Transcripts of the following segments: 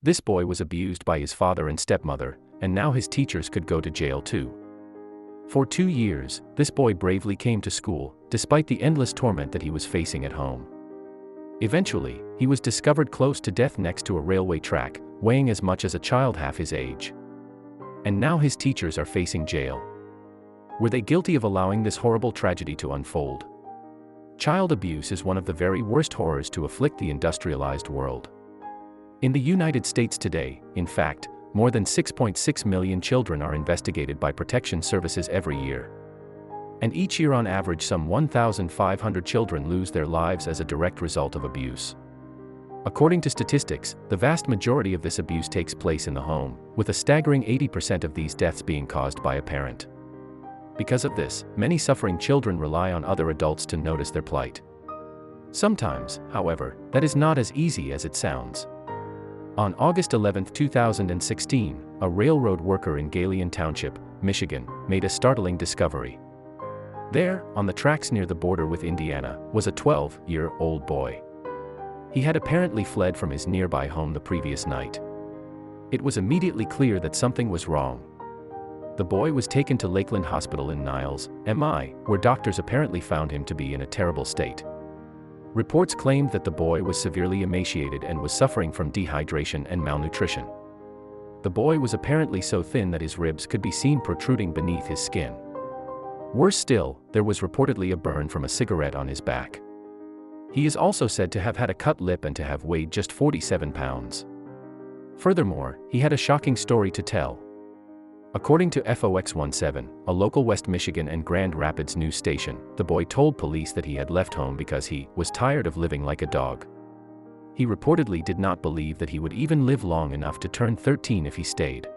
This boy was abused by his father and stepmother, and now his teachers could go to jail too. For 2 years, this boy bravely came to school, despite the endless torment that he was facing at home. Eventually, he was discovered close to death next to a railway track, weighing as much as a child half his age. And now his teachers are facing jail. Were they guilty of allowing this horrible tragedy to unfold? Child abuse is one of the very worst horrors to afflict the industrialized world. In the United States today, in fact, more than 6.6 million children are investigated by protection services every year. And each year on average some 1,500 children lose their lives as a direct result of abuse. According to statistics, the vast majority of this abuse takes place in the home, with a staggering 80% of these deaths being caused by a parent. Because of this, many suffering children rely on other adults to notice their plight. Sometimes, however, that is not as easy as it sounds. On August 11, 2016, a railroad worker in Galion Township, Michigan, made a startling discovery. There, on the tracks near the border with Indiana, was a 12-year-old boy. He had apparently fled from his nearby home the previous night. It was immediately clear that something was wrong. The boy was taken to Lakeland Hospital in Niles, MI, where doctors apparently found him to be in a terrible state. Reports claimed that the boy was severely emaciated and was suffering from dehydration and malnutrition. The boy was apparently so thin that his ribs could be seen protruding beneath his skin. Worse still, there was reportedly a burn from a cigarette on his back. He is also said to have had a cut lip and to have weighed just 47 pounds. Furthermore, he had a shocking story to tell. According to FOX17, a local West Michigan and Grand Rapids news station, the boy told police that he had left home because he was tired of living like a dog. He reportedly did not believe that he would even live long enough to turn 13 if he stayed.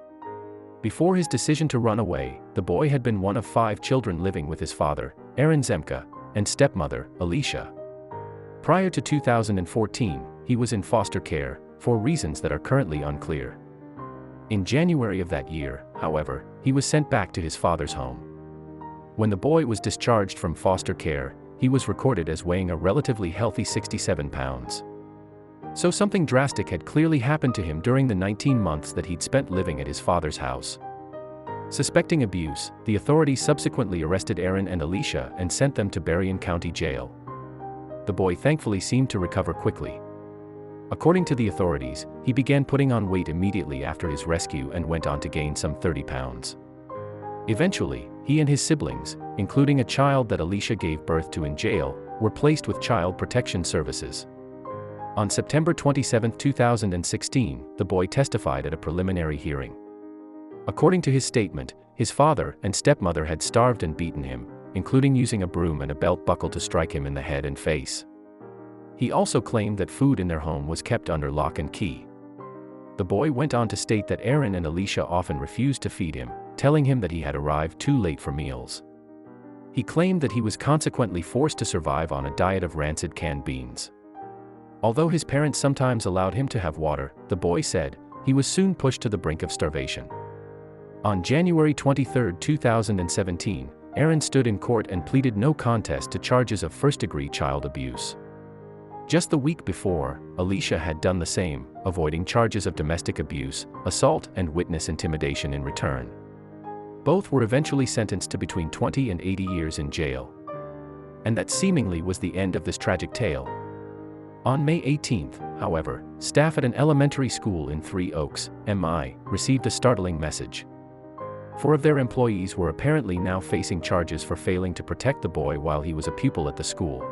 Before his decision to run away, the boy had been one of 5 children living with his father, Aaron Zemka, and stepmother, Alicia. Prior to 2014, he was in foster care, for reasons that are currently unclear. In January of that year, however, he was sent back to his father's home. When the boy was discharged from foster care, he was recorded as weighing a relatively healthy 67 pounds. So something drastic had clearly happened to him during the 19 months that he'd spent living at his father's house. Suspecting abuse, the authorities subsequently arrested Aaron and Alicia and sent them to Berrien County Jail. The boy thankfully seemed to recover quickly. According to the authorities, he began putting on weight immediately after his rescue and went on to gain some 30 pounds. Eventually, he and his siblings, including a child that Alicia gave birth to in jail, were placed with Child Protection Services. On September 27, 2016, the boy testified at a preliminary hearing. According to his statement, his father and stepmother had starved and beaten him, including using a broom and a belt buckle to strike him in the head and face. He also claimed that food in their home was kept under lock and key. The boy went on to state that Aaron and Alicia often refused to feed him, telling him that he had arrived too late for meals. He claimed that he was consequently forced to survive on a diet of rancid canned beans. Although his parents sometimes allowed him to have water, the boy said, he was soon pushed to the brink of starvation. On January 23, 2017, Aaron stood in court and pleaded no contest to charges of first-degree child abuse. Just the week before, Alicia had done the same, avoiding charges of domestic abuse, assault, and witness intimidation in return. Both were eventually sentenced to between 20 and 80 years in jail. And that seemingly was the end of this tragic tale. On May 18, however, staff at an elementary school in Three Oaks, MI, received a startling message. 4 of their employees were apparently now facing charges for failing to protect the boy while he was a pupil at the school.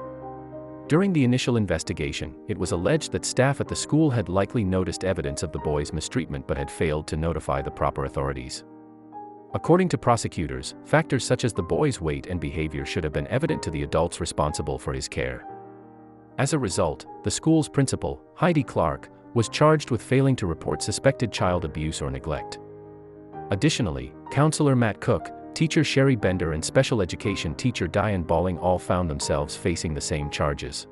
During the initial investigation, it was alleged that staff at the school had likely noticed evidence of the boy's mistreatment but had failed to notify the proper authorities. According to prosecutors, factors such as the boy's weight and behavior should have been evident to the adults responsible for his care. As a result, the school's principal, Heidi Clark, was charged with failing to report suspected child abuse or neglect. Additionally, counselor Matt Cook, teacher Sherry Bender and special education teacher Diane Balling all found themselves facing the same charges.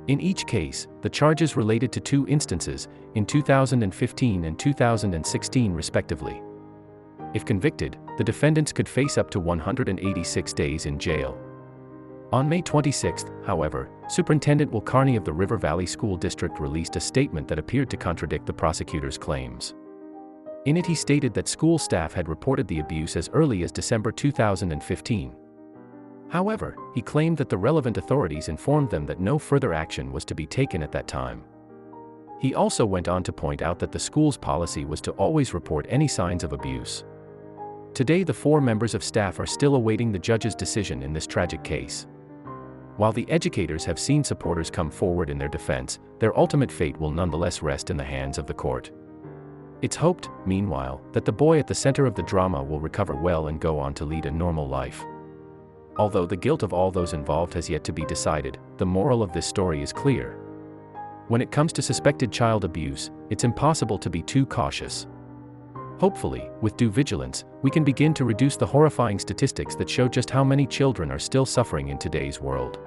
In each case, the charges related to 2 instances, in 2015 and 2016 respectively. If convicted, the defendants could face up to 186 days in jail. On May 26, however, Superintendent Will Carney of the River Valley School District released a statement that appeared to contradict the prosecutor's claims. In it, he stated that school staff had reported the abuse as early as December 2015. However, he claimed that the relevant authorities informed them that no further action was to be taken at that time. He also went on to point out that the school's policy was to always report any signs of abuse. Today, the 4 members of staff are still awaiting the judge's decision in this tragic case. While the educators have seen supporters come forward in their defense, their ultimate fate will nonetheless rest in the hands of the court. It's hoped, meanwhile, that the boy at the center of the drama will recover well and go on to lead a normal life. Although the guilt of all those involved has yet to be decided, the moral of this story is clear. When it comes to suspected child abuse, it's impossible to be too cautious. Hopefully, with due vigilance, we can begin to reduce the horrifying statistics that show just how many children are still suffering in today's world.